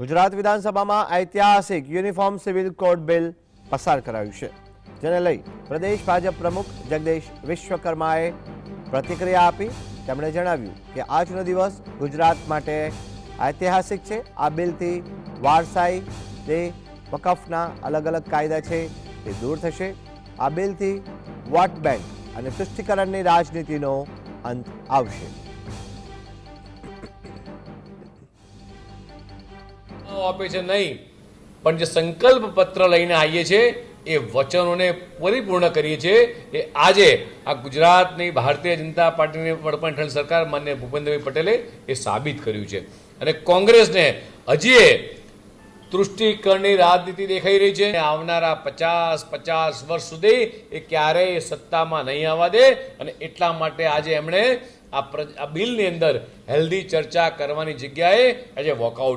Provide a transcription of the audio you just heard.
ગુજરાત વિધાનસભામાં ઐતિહાસિક uniform civil code bill પસાર કરાયું છે, જેને લઈ પ્રદેશ ભાજપ પ્રમુખ જગદીશ વિશ્વકર્માએ પ્રતિક્રિયા આપી। તેમણે જણાવ્યું કે આજનો દિવસ ગુજરાત માટે ઐતિહાસિક છે। આ બિલથી વારસાઈ જે વકફના અલગ અલગ કાયદા છે તે દૂર થશે। આ બિલથી વોટ બેંક અને તુષ્ટિકરણની રાજનીતિનો અંત આવશે। આપે છે નહીં, પણ જે સંકલ્પ પત્ર લઈને આવીએ છીએ એ વચનોને પરિપૂર્ણ કરીએ છીએ। એ આજે આ ગુજરાતની ભારતીય જનતા પાર્ટીની વડપણ હેઠળ સરકાર માન્ય ભૂપેન્દ્રભાઈ પટેલે એ સાબિત કર્યું છે। અને કોંગ્રેસને હજી તૃષ્ટિકરણની રાજનીતિ દેખાઈ રહી છે। આવનારા 50 વર્ષ સુધી એ ક્યારેય સત્તામાં નહીં આવવા દે, અને એટલા માટે આજે એમણે આ બિલની અંદર હેલ્ધી ચર્ચા કરવાની જગ્યાએ આજે વોકઆઉટ